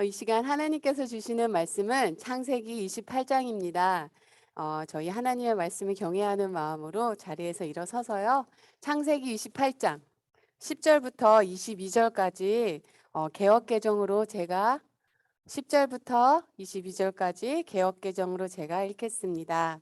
이 시간 하나님께서 주시는 말씀은 창세기 28장입니다. 저희 하나님의 말씀을 경외하는 마음으로 자리에서 일어서서요. 창세기 28장 10절부터 22절까지 개역개정으로 제가 10절부터 22절까지 개역개정으로 제가 읽겠습니다.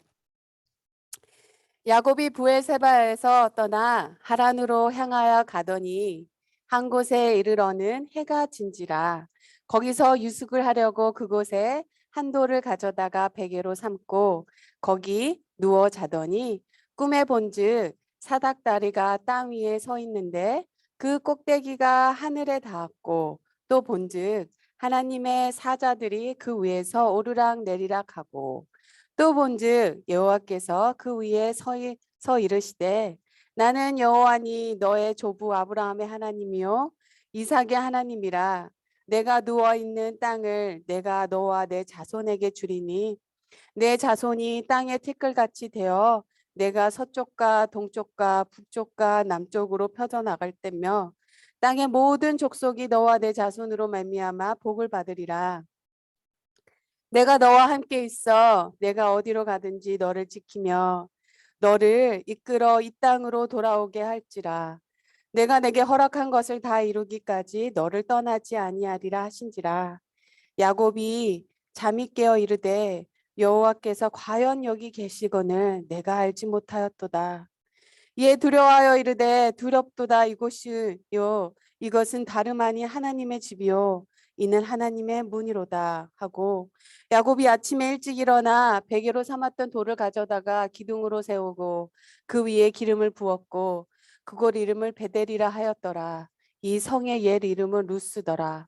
야곱이 부엘세바에서 떠나 하란으로 향하여 가더니 한 곳에 이르러는 해가 진지라. 거기서 유숙을 하려고 그곳에 한 돌을 가져다가 베개로 삼고 거기 누워 자더니 꿈에 본즉 사닥다리가 땅 위에 서 있는데 그 꼭대기가 하늘에 닿았고 또 본즉 하나님의 사자들이 그 위에서 오르락 내리락 하고 또 본즉 여호와께서 그 위에 서 이르시되 나는 여호와니 너의 조부 아브라함의 하나님이요 이삭의 하나님이라. 내가 누워 있는 땅을 내가 너와 내 자손에게 주리니 내 자손이 땅의 티끌같이 되어 내가 서쪽과 동쪽과 북쪽과 남쪽으로 펴져나갈 때며 땅의 모든 족속이 너와 내 자손으로 말미암아 복을 받으리라. 내가 너와 함께 있어 내가 어디로 가든지 너를 지키며 너를 이끌어 이 땅으로 돌아오게 할지라. 내가 내게 허락한 것을 다 이루기까지 너를 떠나지 아니하리라 하신지라. 야곱이 잠이 깨어 이르되 여호와께서 과연 여기 계시거늘 내가 알지 못하였도다. 이에 두려워하여 이르되 두렵도다. 이곳이요 이것은 다름 아니 하나님의 집이요 이는 하나님의 문이로다 하고 야곱이 아침에 일찍 일어나 베개로 삼았던 돌을 가져다가 기둥으로 세우고 그 위에 기름을 부었고 그곳 이름을 베델이라 하였더라. 이 성의 옛 이름은 루스더라.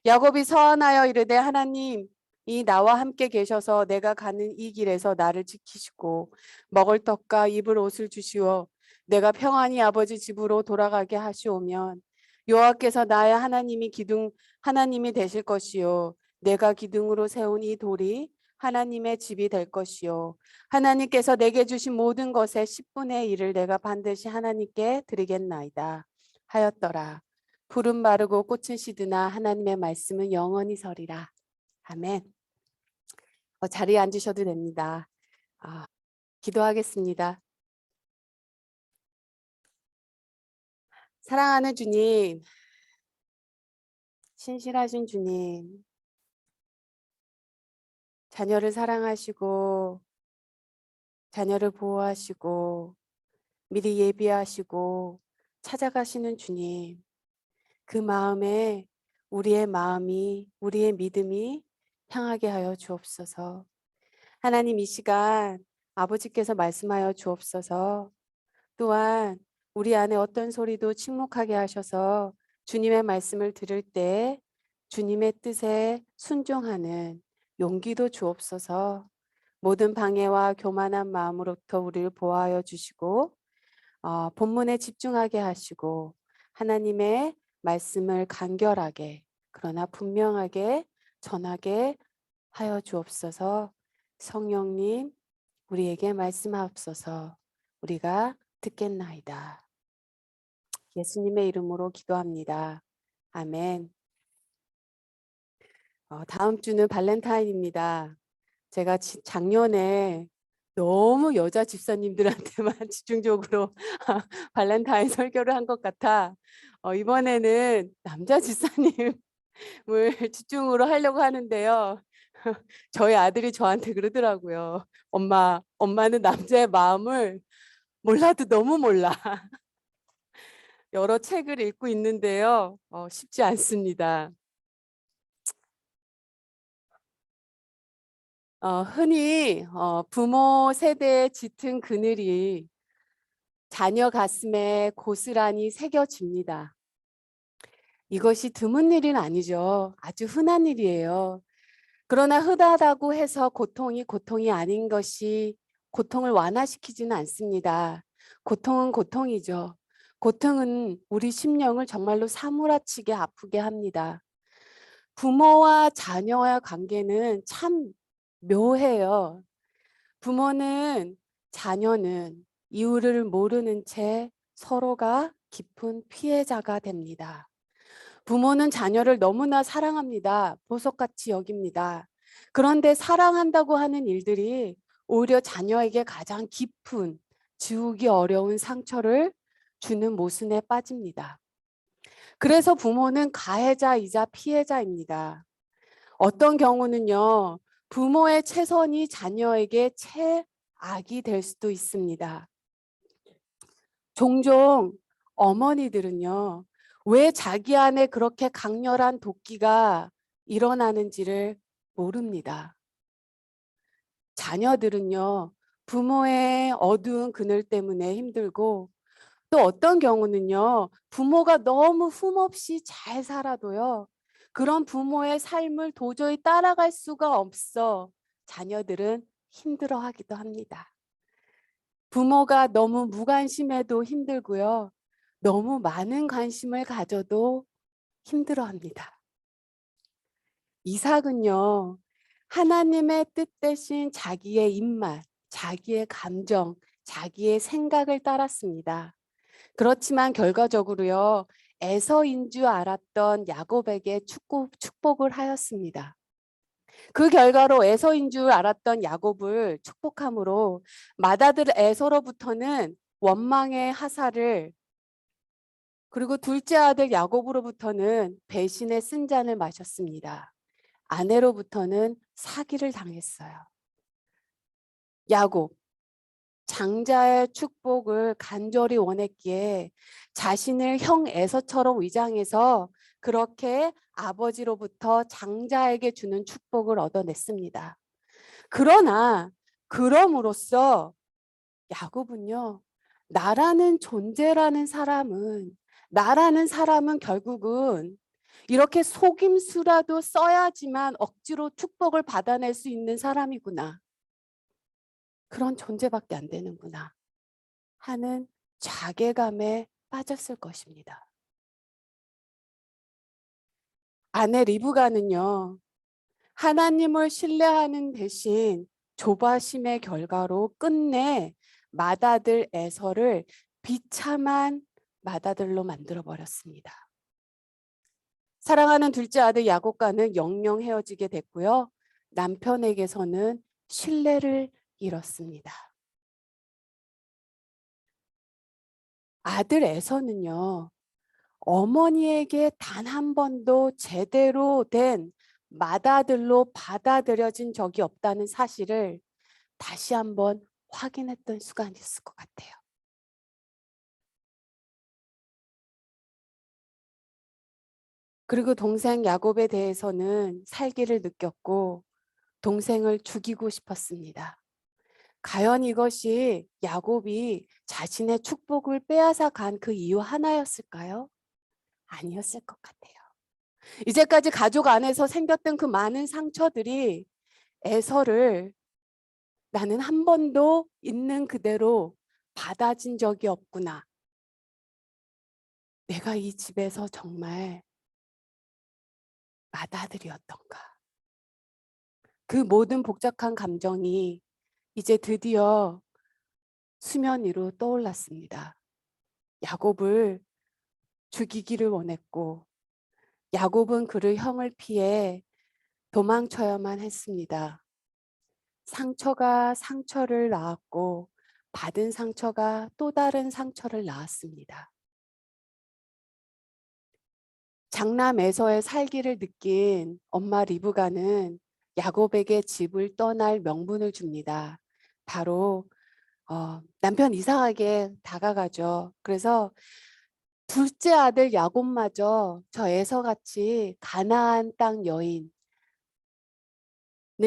야곱이 서안하여 이르되 하나님 이 나와 함께 계셔서 내가 가는 이 길에서 나를 지키시고 먹을 떡과 입을 옷을 주시오 내가 평안히 아버지 집으로 돌아가게 하시오면 여호와께서 나의 하나님이 되실 것이요 내가 기둥으로 세운 이 돌이 하나님의 집이 될 것이요 하나님께서 내게 주신 모든 것의 10분의 1을 내가 반드시 하나님께 드리겠나이다 하였더라. 풀은 마르고 꽃은 시드나 하나님의 말씀은 영원히 서리라. 아멘. 자리에 앉으셔도 됩니다. 기도하겠습니다. 사랑하는 주님, 신실하신 주님, 자녀를 사랑하시고 자녀를 보호하시고 미리 예비하시고 찾아가시는 주님, 그 마음에 우리의 마음이 우리의 믿음이 향하게 하여 주옵소서. 하나님 이 시간 아버지께서 말씀하여 주옵소서. 또한 우리 안에 어떤 소리도 침묵하게 하셔서 주님의 말씀을 들을 때 주님의 뜻에 순종하는 용기도 주옵소서. 모든 방해와 교만한 마음으로부터 우리를 보호하여 주시고 본문에 집중하게 하시고 하나님의 말씀을 간결하게 그러나 분명하게 전하게 하여 주옵소서. 성령님 우리에게 말씀하옵소서. 우리가 듣겠나이다. 예수님의 이름으로 기도합니다. 아멘. 다음 주는 발렌타인입니다. 제가 작년에 너무 여자 집사님들한테만 집중적으로 발렌타인 설교를 한 것 같아 이번에는 남자 집사님을 집중으로 하려고 하는데요. 저희 아들이 저한테 그러더라고요. 엄마는 남자의 마음을 몰라도 너무 몰라. 여러 책을 읽고 있는데요. 쉽지 않습니다. 흔히 부모 세대의 짙은 그늘이 자녀 가슴에 고스란히 새겨집니다. 이것이 드문 일은 아니죠. 아주 흔한 일이에요. 그러나 흔하다고 해서 고통이 아닌 것이 고통을 완화시키지는 않습니다. 고통은 고통이죠. 고통은 우리 심령을 정말로 사무라치게 아프게 합니다. 부모와 자녀의 관계는 참 묘해요. 부모는 자녀는 이유를 모르는 채 서로가 깊은 피해자가 됩니다. 부모는 자녀를 너무나 사랑합니다. 보석같이 여깁니다. 그런데 사랑한다고 하는 일들이 오히려 자녀에게 가장 깊은 지우기 어려운 상처를 주는 모순에 빠집니다. 그래서 부모는 가해자이자 피해자입니다. 어떤 경우는요, 부모의 최선이 자녀에게 최악이 될 수도 있습니다. 종종 어머니들은요, 왜 자기 안에 그렇게 강렬한 도끼가 일어나는지를 모릅니다. 자녀들은요, 부모의 어두운 그늘 때문에 힘들고, 또 어떤 경우는요, 부모가 너무 흠없이 잘 살아도요, 그런 부모의 삶을 도저히 따라갈 수가 없어 자녀들은 힘들어하기도 합니다. 부모가 너무 무관심해도 힘들고요. 너무 많은 관심을 가져도 힘들어합니다. 이삭은요, 하나님의 뜻 대신 자기의 입맛, 자기의 감정, 자기의 생각을 따랐습니다. 그렇지만 결과적으로요, 에서인 줄 알았던 야곱에게 축복을 하였습니다. 그 결과로 에서인 줄 알았던 야곱을 축복함으로 맏아들 에서로부터는 원망의 하사를, 그리고 둘째 아들 야곱으로부터는 배신의 쓴잔을 마셨습니다. 아내로부터는 사기를 당했어요. 야곱, 장자의 축복을 간절히 원했기에 자신을 형 에서처럼 위장해서 그렇게 아버지로부터 장자에게 주는 축복을 얻어냈습니다. 그러나 그럼으로써 야곱은요, 나라는 사람은 결국은 이렇게 속임수라도 써야지만 억지로 축복을 받아낼 수 있는 사람이구나. 그런 존재밖에 안 되는구나 하는 자괴감에 빠졌을 것입니다. 아내 리브가는요, 하나님을 신뢰하는 대신 조바심의 결과로 끝내 맏아들 에서를 비참한 맏아들로 만들어 버렸습니다. 사랑하는 둘째 아들 야곱과는 영영 헤어지게 됐고요. 남편에게서는 신뢰를 잃었습니다. 아들 에서는요, 어머니에게 단 한 번도 제대로 된 맏아들로 받아들여진 적이 없다는 사실을 다시 한번 확인했던 순간이었을 것 같아요. 그리고 동생 야곱에 대해서는 살기를 느꼈고 동생을 죽이고 싶었습니다. 과연 이것이 야곱이 자신의 축복을 빼앗아 간 그 이유 하나였을까요? 아니었을 것 같아요. 이제까지 가족 안에서 생겼던 그 많은 상처들이 에서를 나는 한 번도 있는 그대로 받아진 적이 없구나. 내가 이 집에서 정말 맏아들이었던가. 그 모든 복잡한 감정이 이제 드디어 수면 위로 떠올랐습니다. 야곱을 죽이기를 원했고 야곱은 그를 형을 피해 도망쳐야만 했습니다. 상처가 상처를 낳았고 받은 상처가 또 다른 상처를 낳았습니다. 장남 에서의 살기를 느낀 엄마 리브가는 야곱에게 집을 떠날 명분을 줍니다. 바로 남편 이삭에게 다가가죠. 그래서 둘째 아들 야곱마저 저 에서같이 가나안 땅 여인을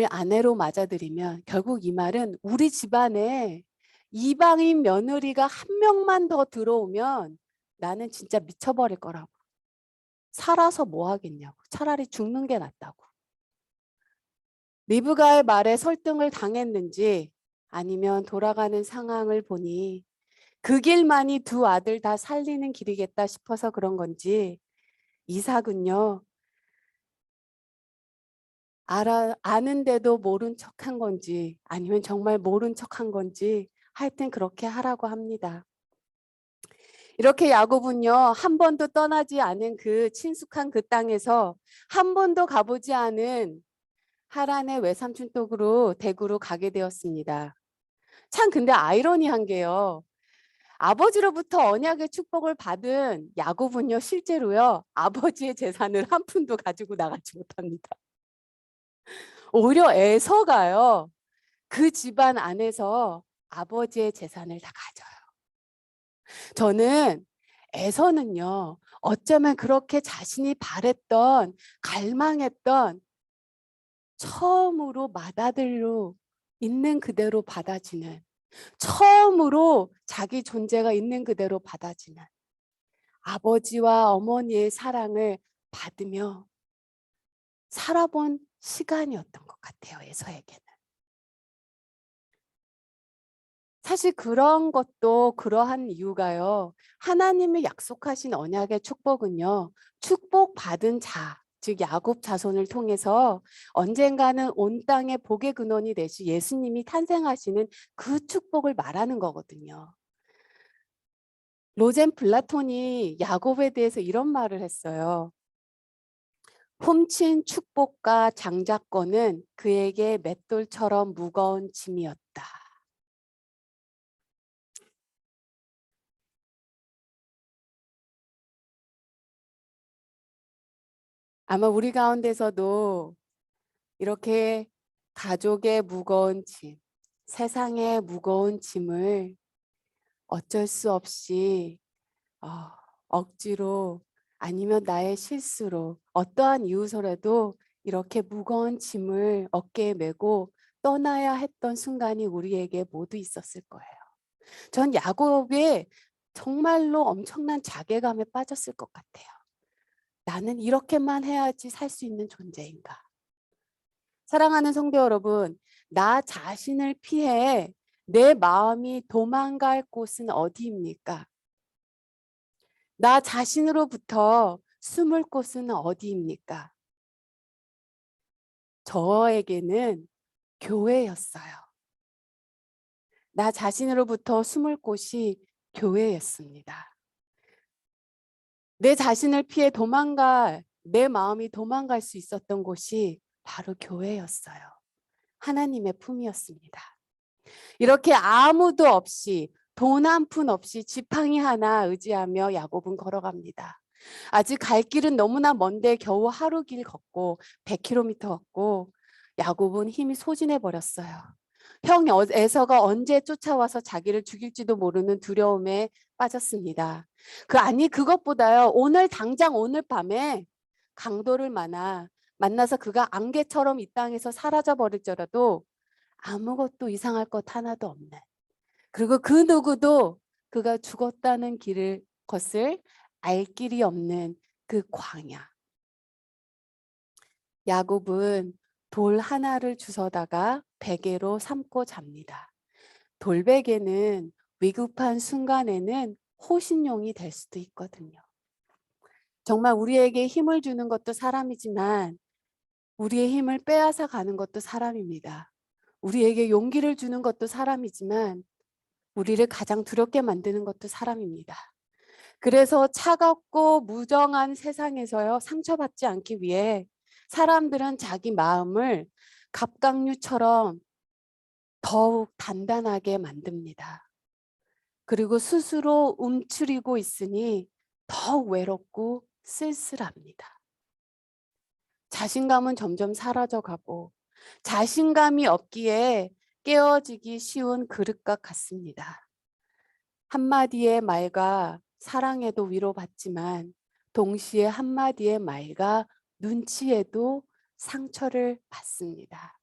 아내로 맞아들이면 결국 이 말은 우리 집안에 이방인 며느리가 한 명만 더 들어오면 나는 진짜 미쳐버릴 거라고. 살아서 뭐 하겠냐고. 차라리 죽는 게 낫다고. 리브가의 말에 설득을 당했는지 아니면 돌아가는 상황을 보니 그 길만이 두 아들 다 살리는 길이겠다 싶어서 그런 건지 이삭은요, 아는데도 모른 척한 건지 아니면 정말 모른 척한 건지 하여튼 그렇게 하라고 합니다. 이렇게 야곱은요, 한 번도 떠나지 않은 그 친숙한 그 땅에서 한 번도 가보지 않은 하란의 외삼촌 댁으로 대구로 가게 되었습니다. 참 근데 아이러니한 게요. 아버지로부터 언약의 축복을 받은 야곱은요, 실제로요, 아버지의 재산을 한 푼도 가지고 나가지 못합니다. 오히려 에서가요, 그 집안 안에서 아버지의 재산을 다 가져요. 저는 에서는요, 어쩌면 그렇게 자신이 바랬던, 갈망했던 처음으로 맏아들로 있는 그대로 받아지는, 처음으로 자기 존재가 있는 그대로 받아지는 아버지와 어머니의 사랑을 받으며 살아본 시간이었던 것 같아요, 에서에게는. 사실 그런 것도 그러한 이유가요. 하나님이 약속하신 언약의 축복은요. 축복받은 자, 즉 야곱 자손을 통해서 언젠가는 온 땅의 복의 근원이 되시 예수님이 탄생하시는 그 축복을 말하는 거거든요. 로젠 플라톤이 야곱에 대해서 이런 말을 했어요. 훔친 축복과 장자권은 그에게 맷돌처럼 무거운 짐이었다. 아마 우리 가운데서도 이렇게 가족의 무거운 짐, 세상의 무거운 짐을 어쩔 수 없이 억지로 아니면 나의 실수로 어떠한 이유서라도 이렇게 무거운 짐을 어깨에 메고 떠나야 했던 순간이 우리에게 모두 있었을 거예요. 전 야곱의 정말로 엄청난 자괴감에 빠졌을 것 같아요. 나는 이렇게만 해야지 살 수 있는 존재인가? 사랑하는 성도 여러분, 나 자신을 피해 내 마음이 도망갈 곳은 어디입니까? 나 자신으로부터 숨을 곳은 어디입니까? 저에게는 교회였어요. 나 자신으로부터 숨을 곳이 교회였습니다. 내 자신을 피해 내 마음이 도망갈 수 있었던 곳이 바로 교회였어요. 하나님의 품이었습니다. 이렇게 아무도 없이 돈 한 푼 없이 지팡이 하나 의지하며 야곱은 걸어갑니다. 아직 갈 길은 너무나 먼데 겨우 하루 길 걷고 100km 걷고 야곱은 힘이 소진해 버렸어요. 형 에서가 언제 쫓아와서 자기를 죽일지도 모르는 두려움에 빠졌습니다. 그것보다요. 오늘 당장 오늘 밤에 강도를 만나서 그가 안개처럼 이 땅에서 사라져 버릴지라도 아무것도 이상할 것 하나도 없는, 그리고 그 누구도 그가 죽었다는 것을 알 길이 없는 그 광야. 야곱은 돌 하나를 주워다가 베개로 삼고 잡니다. 돌베개는 위급한 순간에는 호신용이 될 수도 있거든요. 정말 우리에게 힘을 주는 것도 사람이지만 우리의 힘을 빼앗아 가는 것도 사람입니다. 우리에게 용기를 주는 것도 사람이지만 우리를 가장 두렵게 만드는 것도 사람입니다. 그래서 차갑고 무정한 세상에서요, 상처받지 않기 위해 사람들은 자기 마음을 갑각류처럼 더욱 단단하게 만듭니다. 그리고 스스로 움츠리고 있으니 더욱 외롭고 쓸쓸합니다. 자신감은 점점 사라져가고 자신감이 없기에 깨어지기 쉬운 그릇과 같습니다. 한마디의 말과 사랑에도 위로받지만 동시에 한마디의 말과 눈치에도 상처를 받습니다.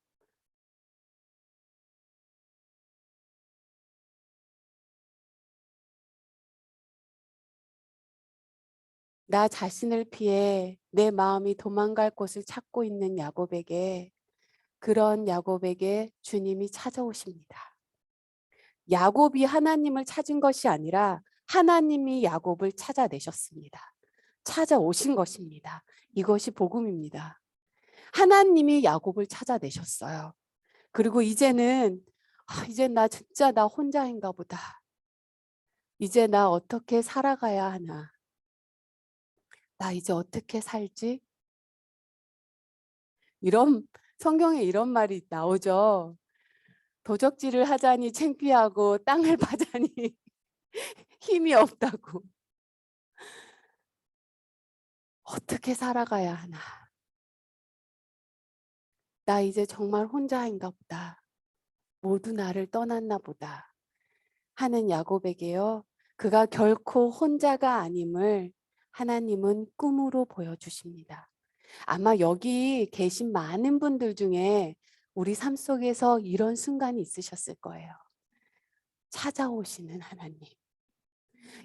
나 자신을 피해 내 마음이 도망갈 곳을 찾고 있는 그런 야곱에게 주님이 찾아오십니다. 야곱이 하나님을 찾은 것이 아니라 하나님이 야곱을 찾아내셨습니다. 찾아오신 것입니다. 이것이 복음입니다. 하나님이 야곱을 찾아내셨어요. 그리고 이제 나 진짜 나 혼자인가 보다. 이제 나 어떻게 살아가야 하나? 나 이제 어떻게 살지? 이런 성경에 이런 말이 나오죠. 도적질을 하자니 창피하고 땅을 파자니 힘이 없다고. 어떻게 살아가야 하나? 나 이제 정말 혼자인가 보다. 모두 나를 떠났나 보다. 하는 야곱에게요. 그가 결코 혼자가 아님을 하나님은 꿈으로 보여주십니다. 아마 여기 계신 많은 분들 중에 우리 삶 속에서 이런 순간이 있으셨을 거예요. 찾아오시는 하나님.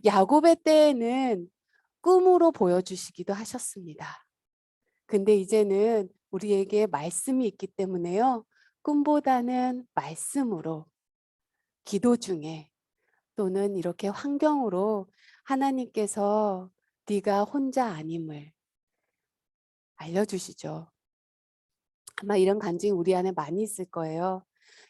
야곱의 때에는 꿈으로 보여주시기도 하셨습니다. 근데 이제는 우리에게 말씀이 있기 때문에요. 꿈보다는 말씀으로 기도 중에 또는 이렇게 환경으로 하나님께서 네가 혼자 아님을 알려주시죠. 아마 이런 간증이 우리 안에 많이 있을 거예요.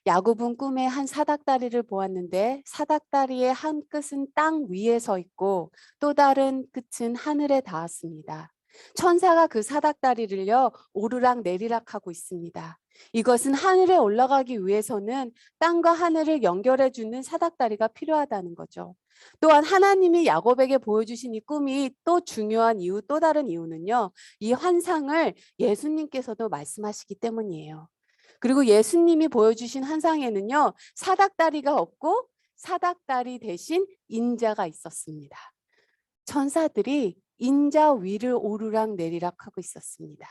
야곱은 꿈에 한 사닥다리를 보았는데 사닥다리의 한 끝은 땅 위에 서 있고 또 다른 끝은 하늘에 닿았습니다. 천사가 그 사닥다리를요 오르락 내리락 하고 있습니다. 이것은 하늘에 올라가기 위해서는 땅과 하늘을 연결해 주는 사닥다리가 필요하다는 거죠. 또한 하나님이 야곱에게 보여주신 이 꿈이 또 중요한 이유, 또 다른 이유는요. 이 환상을 예수님께서도 말씀하시기 때문이에요. 그리고 예수님이 보여주신 환상에는요. 사닥다리가 없고 사닥다리 대신 인자가 있었습니다. 천사들이 인자 위를 오르락 내리락 하고 있었습니다.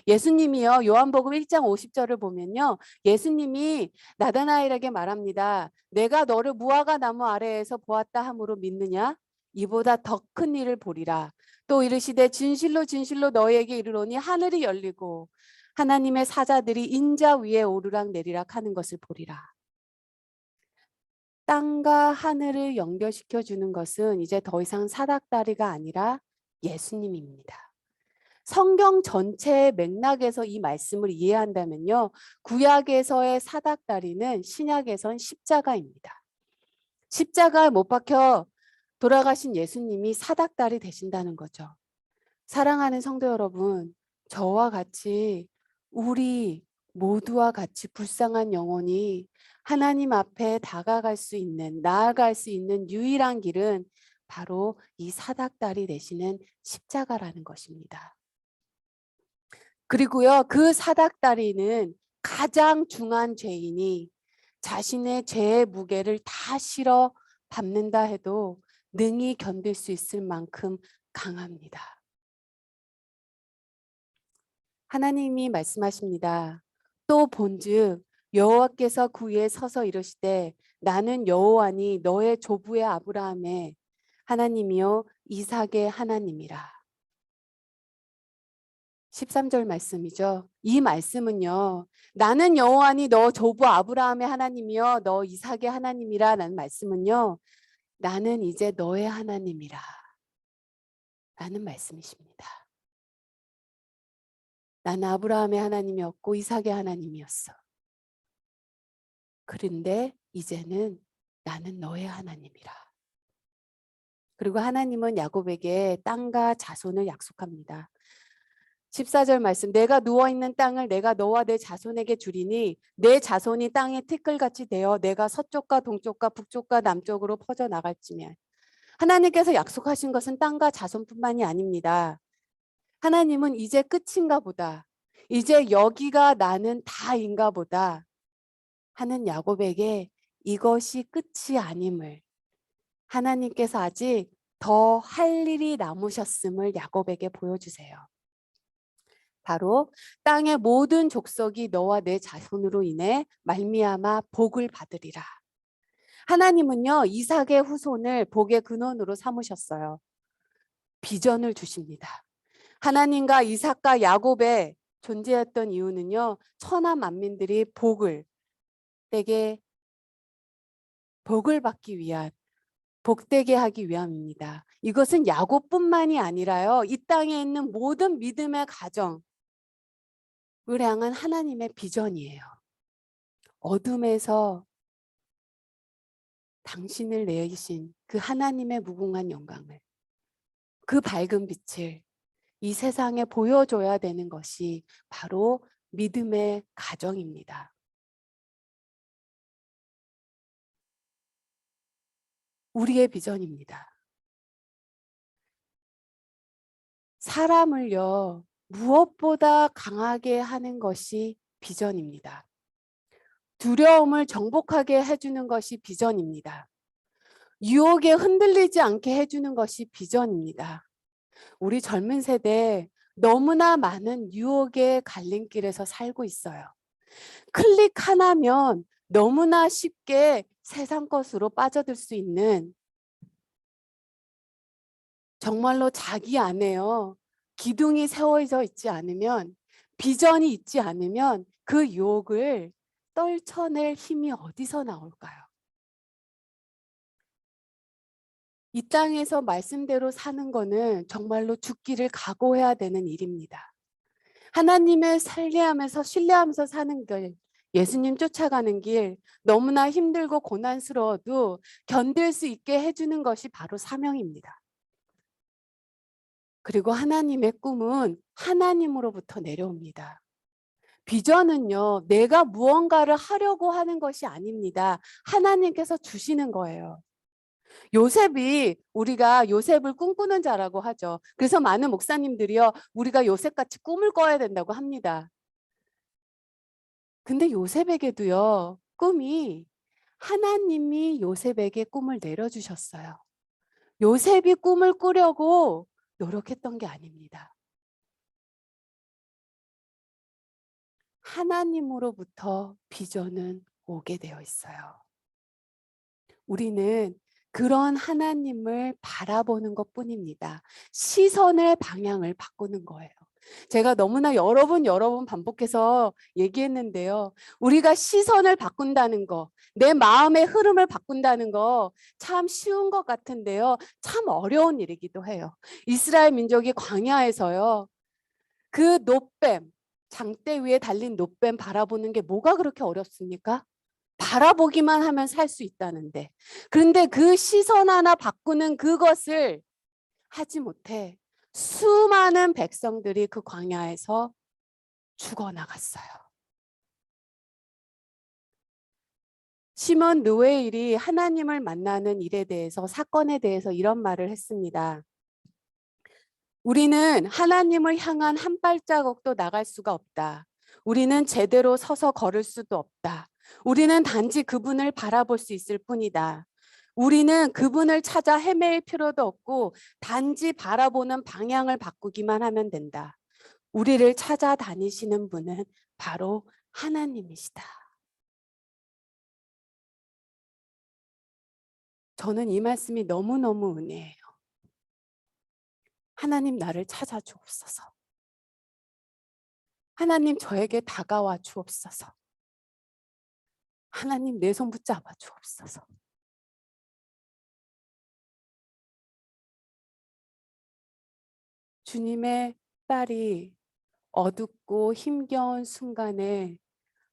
예수님이요. 요한복음 1장 50절을 보면요. 예수님이 나다나엘에게 말합니다. 내가 너를 무화과 나무 아래에서 보았다 함으로 믿느냐? 이보다 더 큰 일을 보리라. 또 이르시되 진실로 진실로 너희에게 이르노니 하늘이 열리고 하나님의 사자들이 인자 위에 오르락 내리락 하는 것을 보리라. 땅과 하늘을 연결시켜 주는 것은 이제 더 이상 사닥다리가 아니라 예수님입니다. 성경 전체의 맥락에서 이 말씀을 이해한다면요. 구약에서의 사닥다리는 신약에선 십자가입니다. 십자가에 못 박혀 돌아가신 예수님이 사닥다리 되신다는 거죠. 사랑하는 성도 여러분, 저와 같이 우리 모두와 같이 불쌍한 영혼이 하나님 앞에 다가갈 수 있는, 나아갈 수 있는 유일한 길은 바로 이 사닥다리 되시는 십자가라는 것입니다. 그리고요, 그 사닥다리는 가장 중한 죄인이 자신의 죄의 무게를 다 실어 밟는다 해도 능히 견딜 수 있을 만큼 강합니다. 하나님이 말씀하십니다. 또 본즉 여호와께서 그 위에 서서 이르시되 나는 여호와니 너의 조부의 아브라함의 하나님이요 이삭의 하나님이라. 13절 말씀이죠. 이 말씀은요. 나는 여호와니 너 조부 아브라함의 하나님이요 너 이삭의 하나님이라 라는 말씀은요. 나는 이제 너의 하나님이라 라는 말씀이십니다. 나는 아브라함의 하나님이었고 이삭의 하나님이었어. 그런데 이제는 나는 너의 하나님이라. 그리고 하나님은 야곱에게 땅과 자손을 약속합니다. 14절 말씀 내가 누워있는 땅을 내가 너와 내 자손에게 주리니 내 자손이 땅의 티끌같이 되어 내가 서쪽과 동쪽과 북쪽과 남쪽으로 퍼져나갈지며 하나님께서 약속하신 것은 땅과 자손뿐만이 아닙니다. 하나님은 이제 끝인가 보다. 이제 여기가 나는 다인가 보다 하는 야곱에게 이것이 끝이 아님을 하나님께서 아직 더 할 일이 남으셨음을 야곱에게 보여주세요. 바로 땅의 모든 족속이 너와 내 자손으로 인해 말미암아 복을 받으리라. 하나님은요 이삭의 후손을 복의 근원으로 삼으셨어요. 비전을 주십니다. 하나님과 이삭과 야곱의 존재했던 이유는요 천하 만민들이 복을 받기 위한 복되게 하기 위함입니다. 이것은 야곱뿐만이 아니라요. 이 땅에 있는 모든 믿음의 가정을 향한 하나님의 비전이에요. 어둠에서 당신을 내신 그 하나님의 무궁한 영광을, 그 밝은 빛을 이 세상에 보여줘야 되는 것이 바로 믿음의 가정입니다. 우리의 비전입니다. 사람을요, 무엇보다 강하게 하는 것이 비전입니다. 두려움을 정복하게 해주는 것이 비전입니다. 유혹에 흔들리지 않게 해주는 것이 비전입니다. 우리 젊은 세대 너무나 많은 유혹의 갈림길에서 살고 있어요. 클릭 하나면 너무나 쉽게 세상 것으로 빠져들 수 있는, 정말로 자기 안에요, 기둥이 세워져 있지 않으면, 비전이 있지 않으면 그 유혹을 떨쳐낼 힘이 어디서 나올까요? 이 땅에서 말씀대로 사는 거는 정말로 죽기를 각오해야 되는 일입니다. 하나님을 살리하면서 신뢰하면서 사는 길, 예수님 쫓아가는 길, 너무나 힘들고 고난스러워도 견딜 수 있게 해주는 것이 바로 사명입니다. 그리고 하나님의 꿈은 하나님으로부터 내려옵니다. 비전은요, 내가 무언가를 하려고 하는 것이 아닙니다. 하나님께서 주시는 거예요. 요셉이, 우리가 요셉을 꿈꾸는 자라고 하죠. 그래서 많은 목사님들이요, 우리가 요셉같이 꿈을 꿔야 된다고 합니다. 근데 요셉에게도요, 꿈이, 하나님이 요셉에게 꿈을 내려주셨어요. 요셉이 꿈을 꾸려고 노력했던 게 아닙니다. 하나님으로부터 비전은 오게 되어 있어요. 우리는 그런 하나님을 바라보는 것뿐입니다. 시선의 방향을 바꾸는 거예요. 제가 너무나 여러 번 반복해서 얘기했는데요. 우리가 시선을 바꾼다는 거, 내 마음의 흐름을 바꾼다는 거 참 쉬운 것 같은데요. 참 어려운 일이기도 해요. 이스라엘 민족이 광야에서요, 그 놋뱀, 장대 위에 달린 놋뱀 바라보는 게 뭐가 그렇게 어렵습니까? 바라보기만 하면 살 수 있다는데. 그런데 그 시선 하나 바꾸는 그것을 하지 못해 수많은 백성들이 그 광야에서 죽어나갔어요. 시몬 느웨일이 하나님을 만나는 일에 대해서, 사건에 대해서 이런 말을 했습니다. 우리는 하나님을 향한 한 발자국도 나갈 수가 없다. 우리는 제대로 서서 걸을 수도 없다. 우리는 단지 그분을 바라볼 수 있을 뿐이다. 우리는 그분을 찾아 헤맬 필요도 없고 단지 바라보는 방향을 바꾸기만 하면 된다. 우리를 찾아다니시는 분은 바로 하나님이시다. 저는 이 말씀이 너무너무 은혜예요. 하나님, 나를 찾아 주옵소서. 하나님, 저에게 다가와 주옵소서. 하나님, 내 손 붙잡아 주옵소서. 주님의 딸이 어둡고 힘겨운 순간에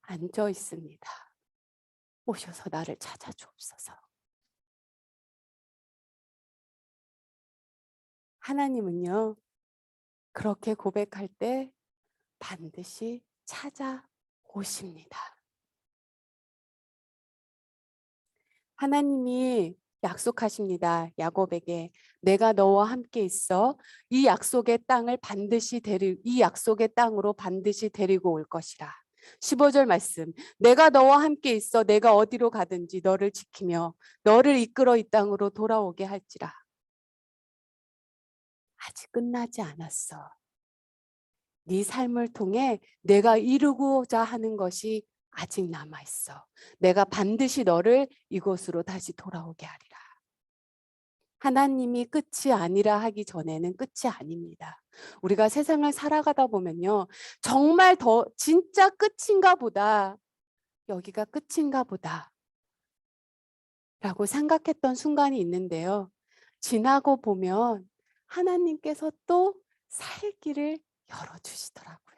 앉아 있습니다. 오셔서 나를 찾아 주옵소서. 하나님은요, 그렇게 고백할 때 반드시 찾아오십니다. 하나님이 약속하십니다. 야곱에게 내가 너와 함께 있어 이 약속의 땅을 반드시 이 약속의 땅으로 반드시 데리고 올 것이라. 15절 말씀, 내가 너와 함께 있어 내가 어디로 가든지 너를 지키며 너를 이끌어 이 땅으로 돌아오게 할지라. 아직 끝나지 않았어. 네 삶을 통해 내가 이루고자 하는 것이 아직 남아 있어. 내가 반드시 너를 이곳으로 다시 돌아오게 하리라. 하나님이 끝이 아니라 하기 전에는 끝이 아닙니다. 우리가 세상을 살아가다 보면요, 정말 더 진짜 끝인가 보다, 여기가 끝인가 보다 라고 생각했던 순간이 있는데요, 지나고 보면 하나님께서 또 살 길을 열어주시더라고요.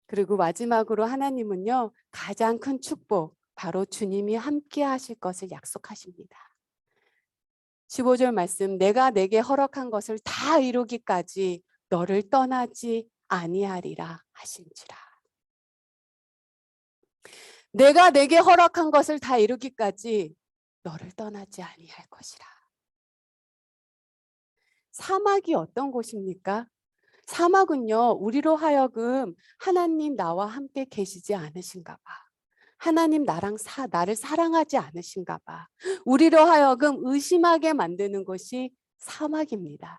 그리고 마지막으로 하나님은요, 가장 큰 축복, 바로 주님이 함께 하실 것을 약속하십니다. 15절 말씀, 내가 내게 허락한 것을 다 이루기까지 너를 떠나지 아니하리라 하신지라. 내가 내게 허락한 것을 다 이루기까지 너를 떠나지 아니할 것이라. 사막이 어떤 곳입니까? 사막은요, 우리로 하여금 하나님 나와 함께 계시지 않으신가 봐. 하나님 나를 사랑하지 않으신가 봐. 우리로 하여금 의심하게 만드는 것이 사막입니다.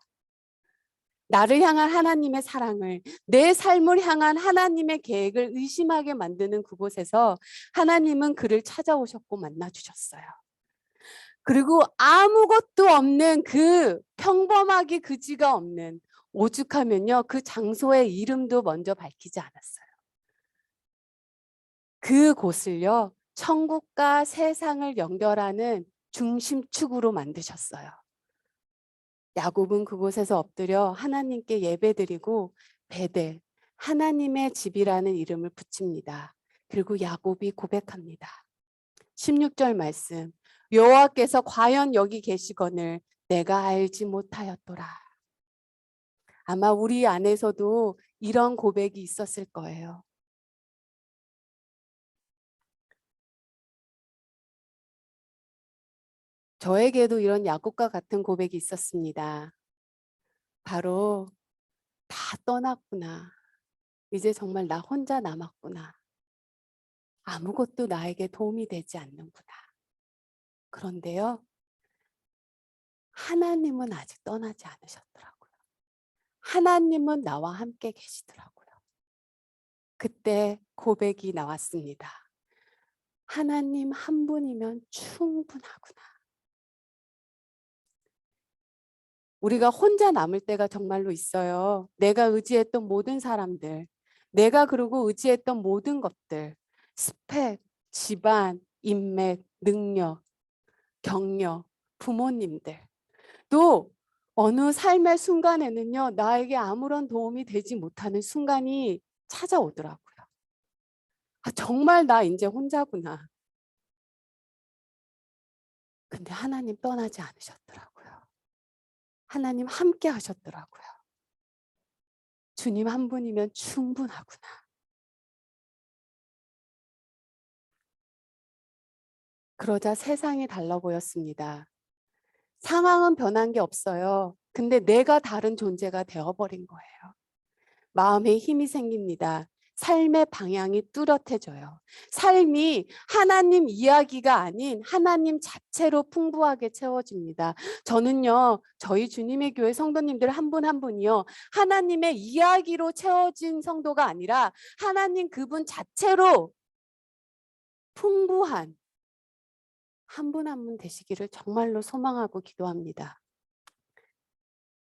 나를 향한 하나님의 사랑을, 내 삶을 향한 하나님의 계획을 의심하게 만드는 그곳에서 하나님은 그를 찾아오셨고 만나주셨어요. 그리고 아무것도 없는 그 평범하기 그지가 없는, 오죽하면요 그 장소의 이름도 먼저 밝히지 않았어요. 그곳을요 천국과 세상을 연결하는 중심축으로 만드셨어요. 야곱은 그곳에서 엎드려 하나님께 예배드리고 베델, 하나님의 집이라는 이름을 붙입니다. 그리고 야곱이 고백합니다. 16절 말씀, 여호와께서 과연 여기 계시거늘 내가 알지 못하였도다. 아마 우리 안에서도 이런 고백이 있었을 거예요. 저에게도 이런 야곱과 같은 고백이 있었습니다. 바로 다 떠났구나. 이제 정말 나 혼자 남았구나. 아무것도 나에게 도움이 되지 않는구나. 그런데요, 하나님은 아직 떠나지 않으셨더라고요. 하나님은 나와 함께 계시더라고요. 그때 고백이 나왔습니다. 하나님 한 분이면 충분하구나. 우리가 혼자 남을 때가 정말로 있어요. 내가 의지했던 모든 사람들, 내가 그리고 의지했던 모든 것들, 스펙, 집안, 인맥, 능력, 격려, 부모님들, 또 어느 삶의 순간에는요, 나에게 아무런 도움이 되지 못하는 순간이 찾아오더라고요. 아, 정말 나 이제 혼자구나. 근데 하나님 떠나지 않으셨더라고요. 하나님 함께 하셨더라고요. 주님 한 분이면 충분하구나. 그러자 세상이 달라 보였습니다. 상황은 변한 게 없어요. 근데 내가 다른 존재가 되어버린 거예요. 마음에 힘이 생깁니다. 삶의 방향이 뚜렷해져요. 삶이 하나님 이야기가 아닌 하나님 자체로 풍부하게 채워집니다. 저는요, 저희 주님의 교회 성도님들 한 분 한 분이요, 하나님의 이야기로 채워진 성도가 아니라 하나님 그분 자체로 풍부한 한 분 한 분 되시기를 정말로 소망하고 기도합니다.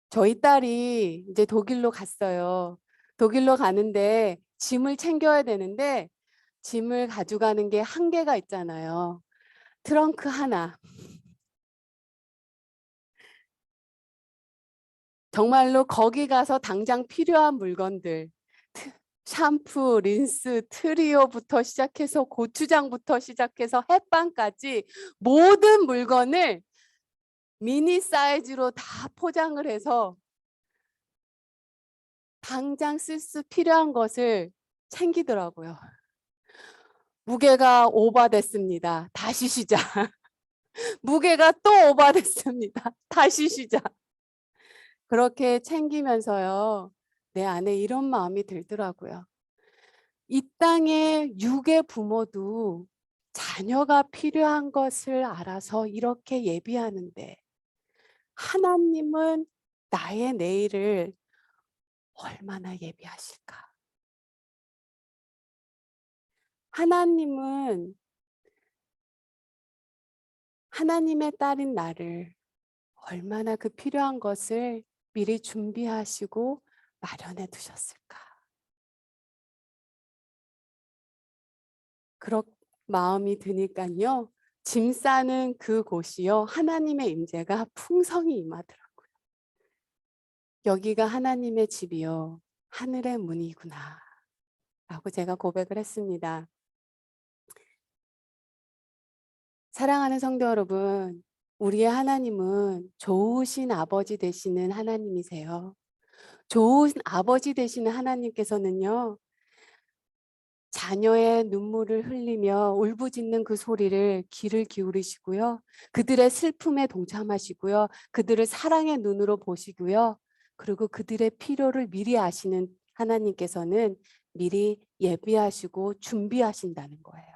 저희 딸이 이제 독일로 갔어요. 독일로 가는데 짐을 챙겨야 되는데 짐을 가져가는 게 한계가 있잖아요. 트렁크 하나. 정말로 거기 가서 당장 필요한 물건들. 샴푸, 린스, 트리오부터 시작해서 고추장부터 시작해서 햇반까지 모든 물건을 미니 사이즈로 다 포장을 해서 당장 쓸 수 필요한 것을 챙기더라고요. 무게가 오버됐습니다. 다시 시작. 무게가 또 오버됐습니다. 다시 시작. 그렇게 챙기면서요, 내 안에 이런 마음이 들더라고요. 이 땅의 육의 부모도 자녀가 필요한 것을 알아서 이렇게 예비하는데 하나님은 나의 내일을 얼마나 예비하실까? 하나님은 하나님의 딸인 나를 얼마나 그 필요한 것을 미리 준비하시고 마련해 두셨을까? 그런 마음이 드니까요. 짐 싸는 그곳이요. 하나님의 임재가 풍성히 임하더라고요. 여기가 하나님의 집이요. 하늘의 문이구나. 라고 제가 고백을 했습니다. 사랑하는 성도 여러분, 우리의 하나님은 좋으신 아버지 되시는 하나님이세요. 좋은 아버지 되시는 하나님께서는요, 자녀의 눈물을 흘리며 울부짖는 그 소리를 귀를 기울이시고요. 그들의 슬픔에 동참하시고요. 그들을 사랑의 눈으로 보시고요. 그리고 그들의 필요를 미리 아시는 하나님께서는 미리 예비하시고 준비하신다는 거예요.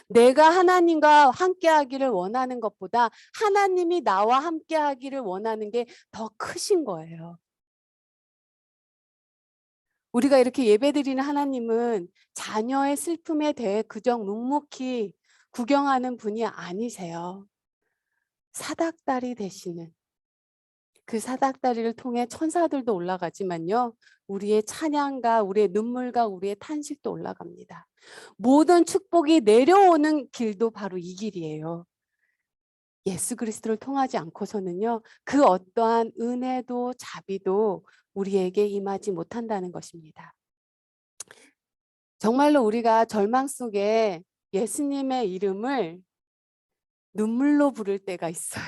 내가 하나님과 함께 하기를 원하는 것보다 하나님이 나와 함께 하기를 원하는 게 더 크신 거예요. 우리가 이렇게 예배드리는 하나님은 자녀의 슬픔에 대해 그저 묵묵히 구경하는 분이 아니세요. 사닥다리 되시는 그 사닥다리를 통해 천사들도 올라가지만요. 우리의 찬양과 우리의 눈물과 우리의 탄식도 올라갑니다. 모든 축복이 내려오는 길도 바로 이 길이에요. 예수 그리스도를 통하지 않고서는요. 그 어떠한 은혜도 자비도 우리에게 임하지 못한다는 것입니다. 정말로 우리가 절망 속에 예수님의 이름을 눈물로 부를 때가 있어요.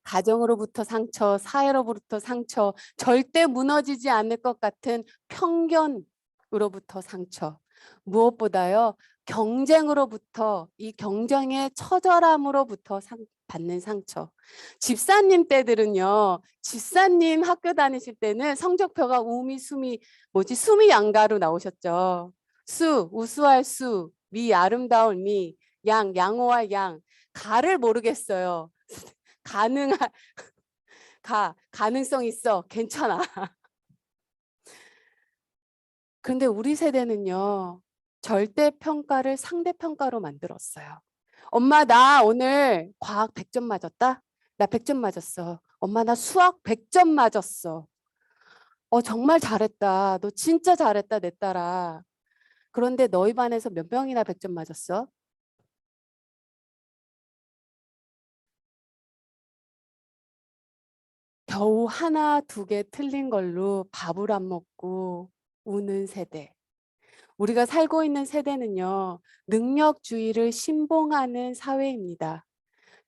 가정으로부터 상처, 사회로부터 상처, 절대 무너지지 않을 것 같은 편견으로부터 상처, 무엇보다요, 경쟁으로부터 이 경쟁의 처절함으로부터 받는 상처. 집사님 때들은요, 집사님 학교 다니실 때는 성적표가 우미, 수미, 수미 양가로 나오셨죠. 수, 우수할 수, 미, 아름다울 미, 양, 양호할 양, 가를 모르겠어요. 가능한 가능성 있어. 괜찮아. 그런데 우리 세대는요. 절대평가를 상대평가로 만들었어요. 엄마 나 오늘 과학 100점 맞았다? 나 100점 맞았어. 엄마 나 수학 100점 맞았어. 정말 잘했다. 너 진짜 잘했다 내 딸아. 그런데 너희 반에서 몇 명이나 100점 맞았어? 겨우 하나, 두 개 틀린 걸로 밥을 안 먹고 우는 세대. 우리가 살고 있는 세대는요, 능력주의를 신봉하는 사회입니다.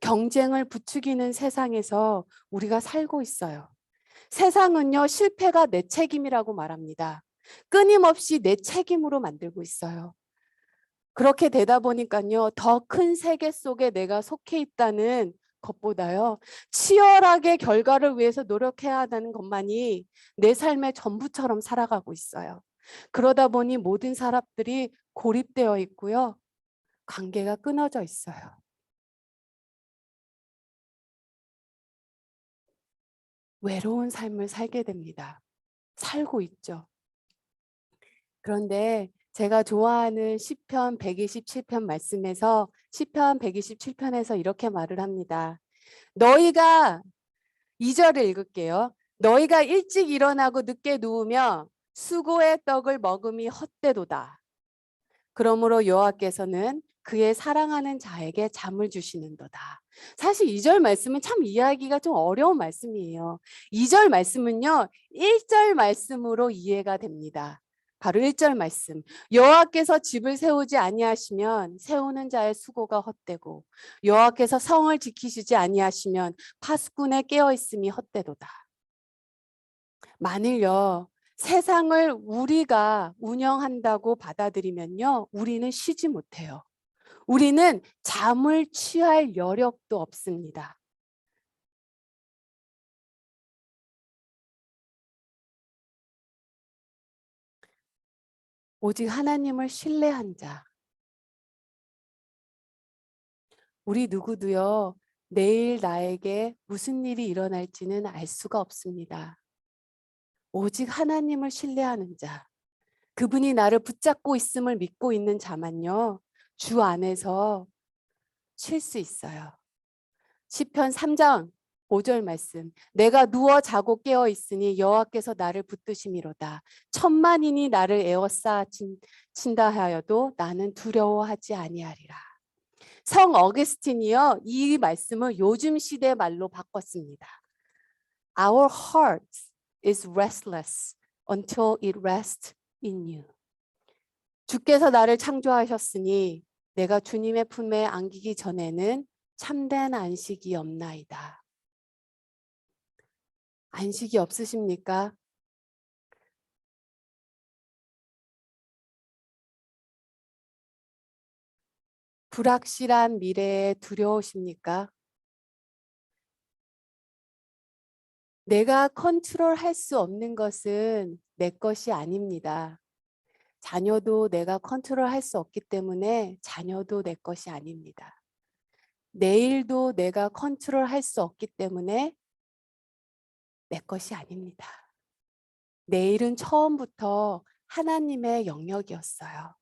경쟁을 부추기는 세상에서 우리가 살고 있어요. 세상은요, 실패가 내 책임이라고 말합니다. 끊임없이 내 책임으로 만들고 있어요. 그렇게 되다 보니까요, 더 큰 세계 속에 내가 속해 있다는 것보다요, 치열하게 결과를 위해서 노력해야 하는 것만이 내 삶의 전부처럼 살아가고 있어요. 그러다 보니 모든 사람들이 고립되어 있고요, 관계가 끊어져 있어요. 외로운 삶을 살게 됩니다. 살고 있죠. 그런데 제가 좋아하는 시편 127편 말씀에서 시편 127편에서 이렇게 말을 합니다. 너희가 2절을 읽을게요. 너희가 일찍 일어나고 늦게 누우며 수고의 떡을 먹음이 헛되도다. 그러므로 여호와께서는 그의 사랑하는 자에게 잠을 주시는도다. 사실 2절 말씀은 참 이해하기가 좀 어려운 말씀이에요. 2절 말씀은요. 1절 말씀으로 이해가 됩니다. 바로 1절 말씀. 여호와께서 집을 세우지 아니하시면 세우는 자의 수고가 헛되고 여호와께서 성을 지키시지 아니하시면 파수꾼의 깨어 있음이 헛되도다. 만일요. 세상을 우리가 운영한다고 받아들이면요. 우리는 쉬지 못해요. 우리는 잠을 취할 여력도 없습니다. 오직 하나님을 신뢰한 자. 우리 누구도요. 내일 나에게 무슨 일이 일어날지는 알 수가 없습니다. 오직 하나님을 신뢰하는 자. 그분이 나를 붙잡고 있음을 믿고 있는 자만요. 주 안에서 쉴 수 있어요. 시편 3장 5절 말씀. 내가 누워 자고 깨어 있으니 여호와께서 나를 붙드심이로다. 천만인이 나를 에워싸 친다 하여도 나는 두려워하지 아니하리라. 성 어거스틴이요. 이 말씀을 요즘 시대 말로 바꿨습니다. Our heart is restless until it rests in you. 주께서 나를 창조하셨으니 내가 주님의 품에 안기기 전에는 참된 안식이 없나이다. 안식이 없으십니까? 불확실한 미래에 두려우십니까? 내가 컨트롤할 수 없는 것은 내 것이 아닙니다. 자녀도 내가 컨트롤할 수 없기 때문에 자녀도 내 것이 아닙니다. 내일도 내가 컨트롤할 수 없기 때문에 내 것이 아닙니다. 내일은 처음부터 하나님의 영역이었어요.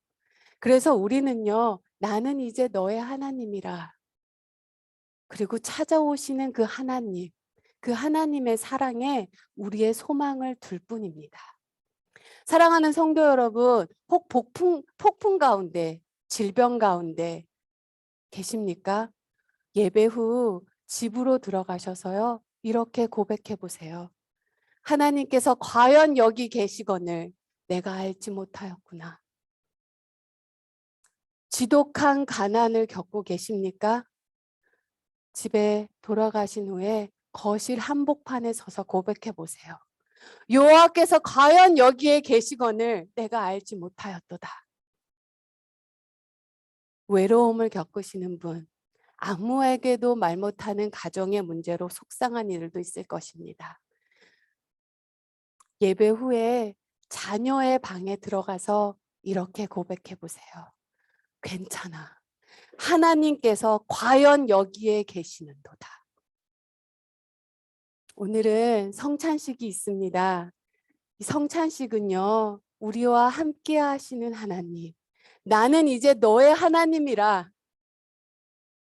그래서 우리는요, 나는 이제 너의 하나님이라. 그리고 찾아오시는 그 하나님, 그 하나님의 사랑에 우리의 소망을 둘 뿐입니다. 사랑하는 성도 여러분, 혹 폭풍 가운데, 질병 가운데 계십니까? 예배 후 집으로 들어가셔서요, 이렇게 고백해 보세요. 하나님께서 과연 여기 계시거늘 내가 알지 못하였구나. 지독한 가난을 겪고 계십니까? 집에 돌아가신 후에 거실 한복판에 서서 고백해 보세요. 여호와께서 과연 여기에 계시거늘 내가 알지 못하였도다. 외로움을 겪으시는 분, 아무에게도 말 못하는 가정의 문제로 속상한 일도 있을 것입니다. 예배 후에 자녀의 방에 들어가서 이렇게 고백해 보세요. 괜찮아. 하나님께서 과연 여기에 계시는도다. 오늘은 성찬식이 있습니다. 이 성찬식은요, 우리와 함께 하시는 하나님. 나는 이제 너의 하나님이라.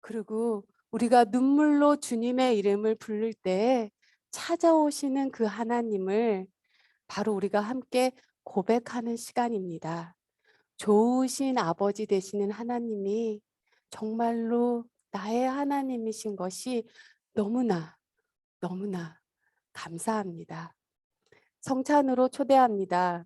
그리고 우리가 눈물로 주님의 이름을 부를 때 찾아오시는 그 하나님을 바로 우리가 함께 고백하는 시간입니다. 좋으신 아버지 되시는 하나님이 정말로 나의 하나님이신 것이 너무나 너무나 감사합니다. 성찬으로 초대합니다.